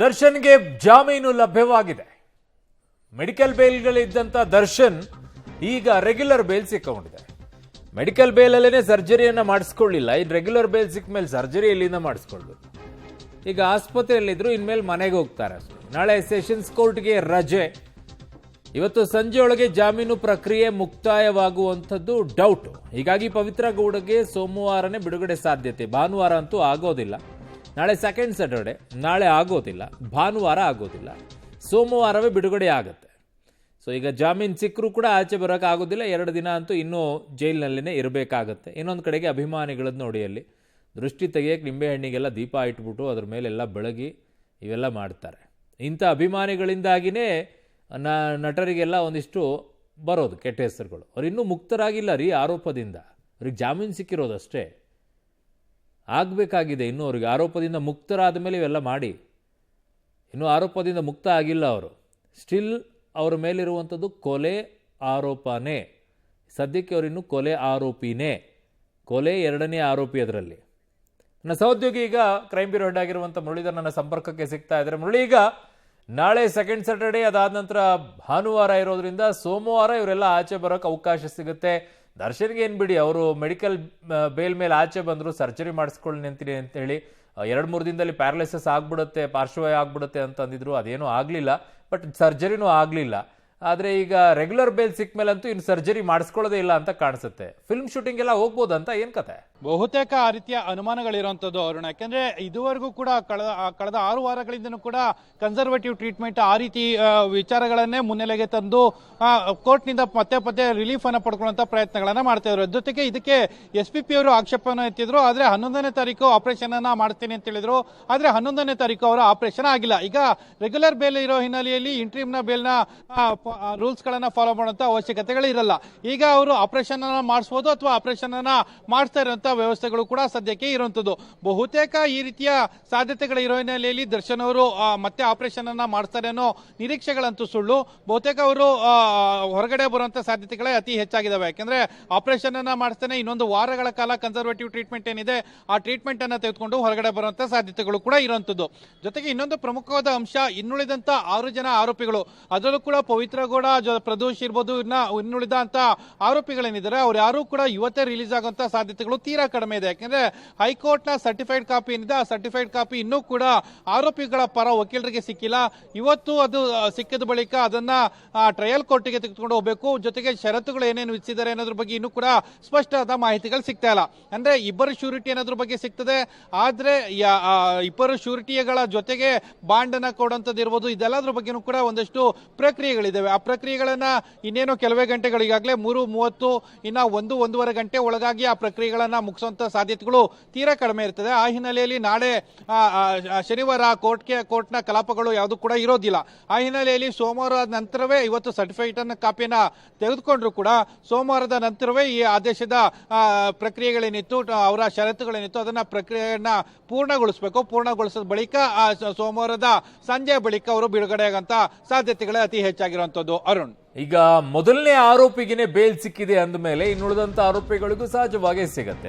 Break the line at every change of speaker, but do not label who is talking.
ದರ್ಶನ್ಗೆ ಜಾಮೀನು ಲಭ್ಯವಾಗಿದೆ. ಮೆಡಿಕಲ್ ಬೇಲ್ಗಳಿದ್ದಂತ ದರ್ಶನ್ ಈಗ ರೆಗ್ಯುಲರ್ ಬೇಲ್ ಸಿಕ್ಕೊಂಡಿದೆ. ಮೆಡಿಕಲ್ ಬೇಲಲ್ಲೇ ಸರ್ಜರಿಯನ್ನ ಮಾಡಿಸ್ಕೊಳ್ಳಿಲ್ಲ. ಈ ರೆಗ್ಯುಲರ್ ಬೇಲ್ ಸಿಕ್ಕ ಮೇಲೆ ಸರ್ಜರಿ ಎಲ್ಲಿಂದ ಮಾಡಿಸ್ಕೊಳ್ಬೇಕು? ಈಗ ಆಸ್ಪತ್ರೆಯಲ್ಲಿದ್ರು, ಇನ್ಮೇಲೆ ಮನೆಗೆ ಹೋಗ್ತಾರೆ ಅಷ್ಟೇ. ನಾಳೆ ಸೆಷನ್ಸ್ ಕೋರ್ಟ್ಗೆ ರಜೆ. ಇವತ್ತು ಸಂಜೆಯೊಳಗೆ ಜಾಮೀನು ಪ್ರಕ್ರಿಯೆ ಮುಕ್ತಾಯವಾಗುವಂಥದ್ದು ಡೌಟ್. ಹೀಗಾಗಿ ಪವಿತ್ರ ಗೌಡಗೆ ಸೋಮವಾರನೇ ಬಿಡುಗಡೆ ಸಾಧ್ಯತೆ. ಭಾನುವಾರ ಅಂತೂ ಆಗೋದಿಲ್ಲ. ನಾಳೆ ಸೆಕೆಂಡ್ ಸ್ಯಾಟರ್ಡೆ, ನಾಳೆ ಆಗೋದಿಲ್ಲ. ಭಾನುವಾರ ಆಗೋದಿಲ್ಲ. ಸೋಮವಾರವೇ ಬಿಡುಗಡೆ ಆಗುತ್ತೆ. ಸೊ ಈಗ ಜಾಮೀನು ಸಿಕ್ಕರೂ ಕೂಡ ಆಚೆ ಬರೋಕೆ ಆಗೋದಿಲ್ಲ. 2 ದಿನ ಅಂತೂ ಇನ್ನೂ ಜೈಲಿನಲ್ಲೇ ಇರಬೇಕಾಗತ್ತೆ. ಇನ್ನೊಂದು ಕಡೆಗೆ ಅಭಿಮಾನಿಗಳದ್ದು ನೋಡಿ, ಅಲ್ಲಿ ದೃಷ್ಟಿ ತೆಗೆಯಕ್ಕೆ ನಿಂಬೆಹಣ್ಣಿಗೆಲ್ಲ ದೀಪ ಇಟ್ಬಿಟ್ಟು ಅದ್ರ ಮೇಲೆಲ್ಲ ಬೆಳಗಿ ಇವೆಲ್ಲ ಮಾಡ್ತಾರೆ. ಇಂಥ ಅಭಿಮಾನಿಗಳಿಂದಾಗಿಯೇ ನಟರಿಗೆಲ್ಲ ಒಂದಿಷ್ಟು ಬರೋದು ಕೆಟ್ಟ ಹೆಸರುಗಳು. ಅವ್ರು ಇನ್ನೂ ಮುಕ್ತರಾಗಿಲ್ಲ ರೀ ಆರೋಪದಿಂದ. ಅವ್ರಿಗೆ ಜಾಮೀನು ಸಿಕ್ಕಿರೋದಷ್ಟೇ. ಆಗಬೇಕಾಗಿದೆ ಇನ್ನೂ ಅವ್ರಿಗೆ. ಆರೋಪದಿಂದ ಮುಕ್ತರಾದ ಮೇಲೆ ಇವೆಲ್ಲ ಮಾಡಿ. ಇನ್ನೂ ಆರೋಪದಿಂದ ಮುಕ್ತ ಆಗಿಲ್ಲ ಅವರು. ಸ್ಟಿಲ್ ಅವ್ರ ಮೇಲಿರುವಂಥದ್ದು ಕೊಲೆ ಆರೋಪನೇ. ಸದ್ಯಕ್ಕೆ ಅವರಿನ್ನೂ ಕೊಲೆ ಆರೋಪಿನೇ. ಕೊಲೆ 2ನೇ ಆರೋಪಿ ಅದರಲ್ಲಿ. ನನ್ನ ಸಹೋದ್ಯೋಗಿ ಈಗ ಕ್ರೈಮ್ ಬ್ಯೂರೋ ಹೆಡ್ ಆಗಿರುವಂಥ ಮುರಳೀಧರ್ ನನ್ನ ಸಂಪರ್ಕಕ್ಕೆ ಸಿಗ್ತಾ ಇದ್ದಾರೆ. ಮುರಳಿ, ಈಗ ನಾಳೆ ಸೆಕೆಂಡ್ ಸ್ಯಾಟರ್ಡೆ, ಅದಾದ ನಂತರ ಭಾನುವಾರ ಇರೋದ್ರಿಂದ ಸೋಮವಾರ ಇವರೆಲ್ಲ ಆಚೆ ಬರೋಕ್ಕೆ ಅವಕಾಶ ಸಿಗುತ್ತೆ. ದರ್ಶನ್ಗೆ ಏನು ಬಿಡಿ, ಅವರು ಮೆಡಿಕಲ್ ಬೇಲ್ ಮೇಲೆ ಆಚೆ ಬಂದರು, ಸರ್ಜರಿ ಮಾಡಿಸ್ಕೊಳ್ಳಿ ನಿಂತೀನಿ ಅಂತೇಳಿ 2-3 ದಿನದಲ್ಲಿ ಪ್ಯಾರಲೈಸಿಸ್ ಆಗ್ಬಿಡುತ್ತೆ, ಪಾರ್ಶ್ವವಾಯು ಆಗ್ಬಿಡುತ್ತೆ ಅಂತಂದಿದ್ರು. ಅದೇನೂ ಆಗಲಿಲ್ಲ. ಬಟ್ ಸರ್ಜರಿನೂ ಆಗಲಿಲ್ಲ. ಆದರೆ ಈಗ ರೆಗ್ಯುಲರ್ ಬೇಲ್ ಸಿಕ್ಕ ಮೇಲಂತೂ ಇನ್ನು ಸರ್ಜರಿ ಮಾಡಿಸ್ಕೊಳ್ಳೋದೇ ಇಲ್ಲ ಅಂತ ಕಾಣಿಸುತ್ತೆ. ಫಿಲ್ಮ್ ಶೂಟಿಂಗ್ ಎಲ್ಲ ಹೋಗ್ಬೋದಂತ ಏನು ಕತೆ?
ಬಹುತೇಕ ಆ ರೀತಿಯ ಅನುಮಾನಗಳಿರುವಂಥದ್ದು ಅರುಣ. ಯಾಕೆಂದ್ರೆ ಇದುವರೆಗೂ ಕೂಡ ಕಳೆದ 6 ವಾರಗಳಿಂದನೂ ಕೂಡ ಕನ್ಸರ್ವೇಟಿವ್ ಟ್ರೀಟ್ಮೆಂಟ್ ಆ ರೀತಿ ವಿಚಾರಗಳನ್ನೇ ಮುನ್ನೆಲೆಗೆ ತಂದು ಕೋರ್ಟ್ನಿಂದ ಪತ್ತೆ ರಿಲೀಫ್ ಅನ್ನು ಪಡ್ಕೊಳ್ಳುವಂತ ಪ್ರಯತ್ನಗಳನ್ನ ಮಾಡ್ತಾ ಇದ್ರು. ಜೊತೆಗೆ ಇದಕ್ಕೆ SPP ಅವರು ಆಕ್ಷೇಪವನ್ನು ಎತ್ತಿದ್ರು. ಆದ್ರೆ 11ನೇ ತಾರೀಕು ಆಪರೇಷನ್ ಅನ್ನ ಮಾಡ್ತೀನಿ ಅಂತ ಹೇಳಿದ್ರು. ಆದ್ರೆ 11ನೇ ತಾರೀಕು ಅವರ ಆಪರೇಷನ್ ಆಗಿಲ್ಲ. ಈಗ ರೆಗ್ಯುಲರ್ ಬೇಲ್ ಇರೋ ಹಿನ್ನೆಲೆಯಲ್ಲಿ ಇಂಟ್ರೀಮ್ ನ ಬೇಲ್ ನ ರೂಲ್ಸ್ ಗಳನ್ನ ಫಾಲೋ ಮಾಡುವಂತ ಅವಶ್ಯಕತೆಗಳು ಇರಲ್ಲ. ಈಗ ಅವರು ಆಪರೇಷನ್ ಅನ್ನ ಮಾಡಿಸಬಹುದು ಅಥವಾ ಆಪರೇಷನ್ ಅನ್ನ ಮಾಡಿಸ್ತಾ ಇರುವಂತ ವ್ಯವಸ್ಥೆಗಳು ಕೂಡ ಸದ್ಯಕ್ಕೆ ಇರುವಂತದ್ದು. ಬಹುತೇಕ ಈ ರೀತಿಯ ಸಾಧ್ಯತೆಗಳ ಇರೋ ಹಿನ್ನೆಲೆಯಲ್ಲಿ ದರ್ಶನ್ ಅವರು ಮತ್ತೆ ಆಪರೇಷನ್ ಅನ್ನ ಮಾಡಿಸ್ತಾರೆ ಅನ್ನೋ ನಿರೀಕ್ಷೆಗಳಂತೂ ಸುಳ್ಳು. ಬಹುತೇಕ ಅವರು ಹೊರಗಡೆ ಬರುವಂತ ಸಾಧ್ಯತೆಗಳೇ ಅತಿ ಹೆಚ್ಚಾಗಿದ್ದಾವೆ. ಯಾಕಂದ್ರೆ ಆಪರೇಷನ್ ಅನ್ನ ಮಾಡಿಸ್ತಾನೆ, ಇನ್ನೊಂದು ವಾರಗಳ ಕಾಲ ಕನ್ಸರ್ವೇಟಿವ್ ಟ್ರೀಟ್ಮೆಂಟ್ ಏನಿದೆ ಆ ಟ್ರೀಟ್ಮೆಂಟ್ ಅನ್ನ ತೆಗೆದುಕೊಂಡು ಹೊರಗಡೆ ಬರುವಂತ ಸಾಧ್ಯತೆಗಳು ಕೂಡ ಇರುವಂತದ್ದು. ಜೊತೆಗೆ ಇನ್ನೊಂದು ಪ್ರಮುಖವಾದ ಅಂಶ, ಇನ್ನುಳಿದಂತ 6 ಜನ ಆರೋಪಿಗಳು, ಅದರಲ್ಲೂ ಕೂಡ ಪವಿತ್ರ ಗೌಡ, ಪ್ರದೋಷ್ ಇರ್ಬೋದು, ಇನ್ನುಳಿದಂತ ಆರೋಪಿಗಳೇನಿದ್ದಾರೆ ಅವ್ರು ಯಾರು ಕೂಡ ಇವತ್ತೇ ರಿಲೀಸ್ ಆಗುವಂತ ಸಾಧ್ಯತೆಗಳು ತೀರಾ ಕಡಿಮೆ ಇದೆ. ಯಾಕಂದ್ರೆ ಹೈಕೋರ್ಟ್ ನ ಸರ್ಟಿಫೈಡ್ ಕಾಪಿ ಏನಿದೆ ಆ ಸರ್ಟಿಫೈಡ್ ಕಾಪಿ ಇನ್ನೂ ಕೂಡ ಆರೋಪಿಗಳ ಪರ ವಕೀಲರಿಗೆ ಸಿಕ್ಕಿಲ್ಲ. ಇವತ್ತು ಅದು ಸಿಕ್ಕಿದ ಬಳಿಕ ಅದನ್ನ ಟ್ರಯಲ್ ಕೋರ್ಟ್ಗೆ ತೆಗೆದುಕೊಂಡು ಹೋಗಬೇಕು. ಜೊತೆಗೆ ಷರತ್ತುಗಳು ಏನೇನು ವಿಧಿಸಿದ್ದಾರೆ ಅನ್ನೋದ್ರ ಬಗ್ಗೆ ಇನ್ನೂ ಕೂಡ ಸ್ಪಷ್ಟವಾದ ಮಾಹಿತಿಗಳು ಸಿಗ್ತಾ ಇಲ್ಲ. ಅಂದ್ರೆ ಇಬ್ಬರು ಶ್ಯೂರಿಟಿ ಅನ್ನೋದ್ರ ಬಗ್ಗೆ ಸಿಗ್ತದೆ. ಆದ್ರೆ ಇಬ್ಬರು ಶ್ಯೂರಿಟಿಗಳ ಜೊತೆಗೆ ಬಾಂಡ್ ಅನ್ನ ಕೊಡುವಂತದ್ದು ಇರ್ಬೋದು, ಇದೆಲ್ಲದ್ರ ಬಗ್ಗೆನೂ ಕೂಡ ಒಂದಷ್ಟು ಪ್ರಕ್ರಿಯೆಗಳಿದ್ದಾವೆ. ಆ ಪ್ರಕ್ರಿಯೆಗಳನ್ನ ಇನ್ನೇನು ಕೆಲವೇ ಗಂಟೆಗಳಿಗಾಗಲೇ 3:30 ಇನ್ನ 1-1.5 ಗಂಟೆ ಒಳಗಾಗಿ ಆ ಪ್ರಕ್ರಿಯೆಗಳನ್ನ ಮುಗಿಸುವಂತ ಸಾಧ್ಯತೆಗಳು ತೀರಾ ಕಡಿಮೆ ಇರ್ತದೆ. ಆ ಹಿನ್ನೆಲೆಯಲ್ಲಿ ನಾಳೆ ಶನಿವಾರ ಕೋರ್ಟ್ನ ಕಲಾಪಗಳು ಯಾವುದು ಕೂಡ ಇರೋದಿಲ್ಲ. ಆ ಹಿನ್ನೆಲೆಯಲ್ಲಿ ಸೋಮವಾರದ ನಂತರವೇ, ಇವತ್ತು ಸರ್ಟಿಫೈಡ್ ಕಾಪಿಯನ್ನ ತೆಗೆದುಕೊಂಡ್ರು ಕೂಡ ಸೋಮವಾರದ ನಂತರವೇ ಈ ಆದೇಶದ ಪ್ರಕ್ರಿಯೆಗಳೇನಿತ್ತು, ಅವರ ಷರತ್ತುಗಳೇನಿತ್ತು ಅದನ್ನ ಪ್ರಕ್ರಿಯೆಯನ್ನ ಪೂರ್ಣಗೊಳಿಸಬೇಕು. ಪೂರ್ಣಗೊಳಿಸಿದ ಬಳಿಕ ಸೋಮವಾರದ ಸಂಜೆ ಬಳಿಕ ಅವರು ಬಿಡುಗಡೆಯಾಗಂತ ಸಾಧ್ಯತೆಗಳೇ ಅತಿ ಹೆಚ್ಚಾಗಿರುವಂತದ್ದು. ಅರುಣ್,
ಈಗ ಮೊದಲನೇ ಆರೋಪಿಗೆ ಬೇಲ್ ಸಿಕ್ಕಿದೆ ಅಂದ ಮೇಲೆ ಇನ್ನುಳಿದಂತ ಆರೋಪಿಗಳಿಗೂ ಸಹಜವಾಗಿ ಸಿಗತ್ತೆ.